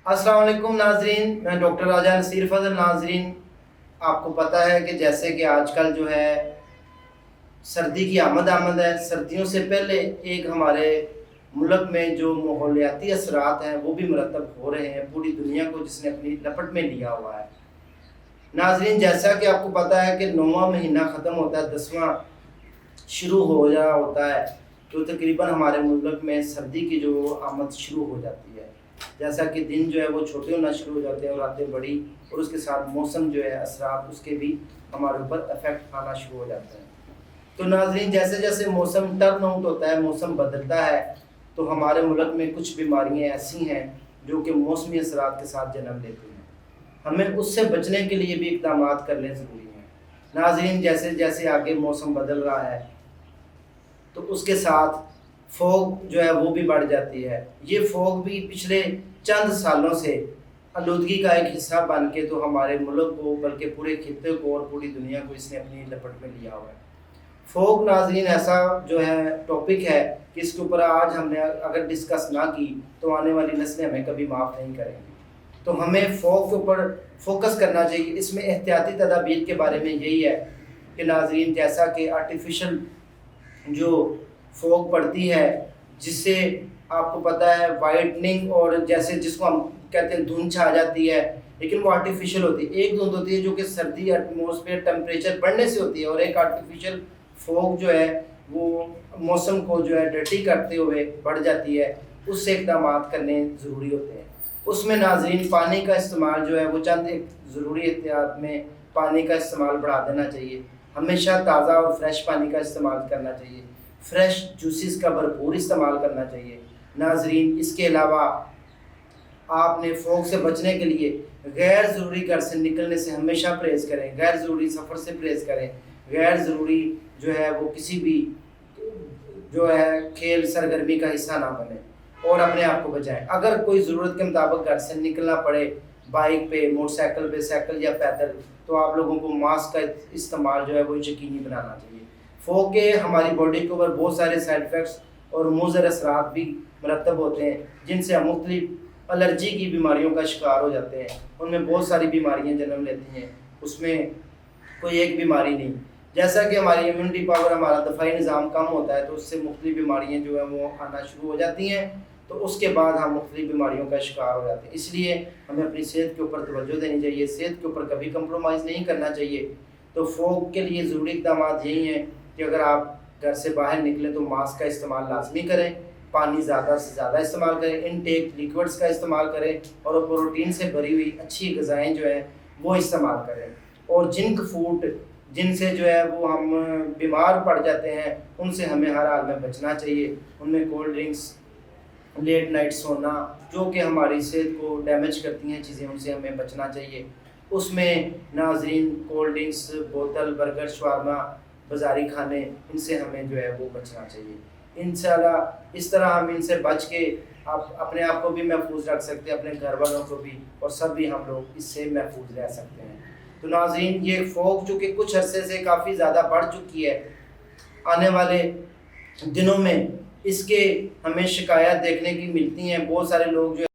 السلام علیکم ناظرین، میں ڈاکٹر راجہ نصیر فضل۔ ناظرین، آپ کو پتہ ہے کہ جیسے کہ آج کل جو ہے سردی کی آمد ہے، سردیوں سے پہلے ایک ہمارے ملک میں جو ماحولیاتی اثرات ہیں وہ بھی مرتب ہو رہے ہیں پوری دنیا کو، جس نے اپنی لپٹ میں لیا ہوا ہے۔ ناظرین، جیسا کہ آپ کو پتہ ہے کہ 9واں مہینہ ختم ہوتا ہے، 10واں شروع ہو جا ہوتا ہے، تو تقریباً ہمارے ملک میں سردی کی جو آمد شروع ہو جاتی ہے۔ جیسا کہ دن جو ہے وہ چھوٹے ہونا شروع ہو جاتے ہیں اور راتیں بڑی، اور اس کے ساتھ موسم جو ہے اثرات اس کے بھی ہمارے اوپر افیکٹ آنا شروع ہو جاتے ہیں۔ تو ناظرین، جیسے جیسے موسم ٹرن آؤٹ ہوتا ہے، موسم بدلتا ہے، تو ہمارے ملک میں کچھ بیماریاں ایسی ہیں جو کہ موسمی اثرات کے ساتھ جنم لیتی ہیں۔ ہمیں اس سے بچنے کے لیے بھی اقدامات کرنے ضروری ہیں۔ ناظرین، جیسے جیسے آگے موسم بدل رہا ہے تو اس کے ساتھ فوگ جو ہے وہ بھی بڑھ جاتی ہے۔ یہ فوگ بھی پچھلے چند سالوں سے آلودگی کا ایک حصہ بن کے تو ہمارے ملک کو بلکہ پورے خطے کو اور پوری دنیا کو اس نے اپنی لپٹ میں لیا ہوا ہے۔ فوگ ناظرین ایسا جو ہے ٹاپک ہے کہ اس کے اوپر آج ہم نے اگر ڈسکس نہ کی تو آنے والی نسلیں ہمیں کبھی معاف نہیں کریں گی۔ تو ہمیں فوگ کے اوپر فوکس کرنا چاہیے۔ اس میں احتیاطی تدابیر کے بارے میں یہی ہے کہ ناظرین، جیسا کہ آرٹیفیشل جو فوگ پڑتی ہے، جس سے آپ کو پتہ ہے وائٹننگ، اور جیسے جس کو ہم کہتے ہیں دھند چھا جاتی ہے، لیکن وہ آرٹیفیشل ہوتی ہے۔ ایک دھند ہوتی ہے جو کہ سردی ایٹماسفیئر ٹمپریچر بڑھنے سے ہوتی ہے، اور ایک آرٹیفیشل فوگ جو ہے وہ موسم کو جو ہے ڈرٹی کرتے ہوئے بڑھ جاتی ہے۔ اس سے اقدامات کرنے ضروری ہوتے ہیں۔ اس میں ناظرین پانی کا استعمال جو ہے وہ چند ایک ضروری احتیاط میں پانی کا استعمال بڑھا دینا چاہیے۔ ہمیشہ تازہ اور فریش پانی کا استعمال کرنا چاہیے۔ فریش جوسز کا بھرپور استعمال کرنا چاہیے۔ ناظرین، اس کے علاوہ آپ نے فوگ سے بچنے کے لیے غیر ضروری گھر سے نکلنے سے ہمیشہ پرہیز کریں، غیر ضروری سفر سے پرہیز کریں، غیر ضروری جو ہے وہ کسی بھی جو ہے کھیل سرگرمی کا حصہ نہ بنیں اور اپنے آپ کو بچائیں۔ اگر کوئی ضرورت کے مطابق گھر سے نکلنا پڑے، بائک پہ، موٹر سائیکل پہ، سائیکل یا پیدل، تو آپ لوگوں کو ماسک کا استعمال جو ہے وہ یقینی بنانا چاہیے۔ فوگ کے ہماری باڈی کے اوپر بہت سارے سائیڈ افیکٹس اور مضر اثرات بھی مرتب ہوتے ہیں، جن سے ہم مختلف الرجی کی بیماریوں کا شکار ہو جاتے ہیں۔ ان میں بہت ساری بیماریاں جنم لیتی ہیں، اس میں کوئی ایک بیماری نہیں۔ جیسا کہ ہماری امیونٹی پاور، ہمارا دفاعی نظام کم ہوتا ہے، تو اس سے مختلف بیماریاں جو ہیں وہ آنا شروع ہو جاتی ہیں، تو اس کے بعد ہم مختلف بیماریوں کا شکار ہو جاتے ہیں۔ اس لیے ہمیں اپنی صحت کے اوپر توجہ دینی چاہیے، صحت کے اوپر کبھی کمپرومائز نہیں کرنا چاہیے۔ تو فوگ کے لیے ضروری اقدامات یہی ہیں کہ اگر آپ گھر سے باہر نکلیں تو ماسک کا استعمال لازمی کریں، پانی زیادہ سے زیادہ استعمال کریں، انٹیک لیکوڈز کا استعمال کریں، اور پروٹین سے بھری ہوئی اچھی غذائیں جو ہیں وہ استعمال کریں۔ اور جنک فوڈ جن سے جو ہے وہ ہم بیمار پڑ جاتے ہیں، ان سے ہمیں ہر حال میں بچنا چاہیے۔ ان میں کولڈ ڈرنکس، لیٹ نائٹ سونا، جو کہ ہماری صحت کو ڈیمیج کرتی ہیں چیزیں، ان سے ہمیں بچنا چاہیے۔ اس میں ناظرین کولڈ ڈرنکس، بوتل، برگر، شورما، بازاری کھانے، ان سے ہمیں جو ہے وہ بچنا چاہیے۔ انشاءاللہ اس طرح ہم ان سے بچ کے آپ اپنے آپ کو بھی محفوظ رکھ سکتے ہیں، اپنے گھر والوں کو بھی، اور سب بھی ہم لوگ اس سے محفوظ رہ سکتے ہیں۔ تو ناظرین، یہ فوگ جو کہ کچھ عرصے سے کافی زیادہ بڑھ چکی ہے، آنے والے دنوں میں اس کے ہمیں شکایات دیکھنے کی ملتی ہیں۔ بہت سارے لوگ جو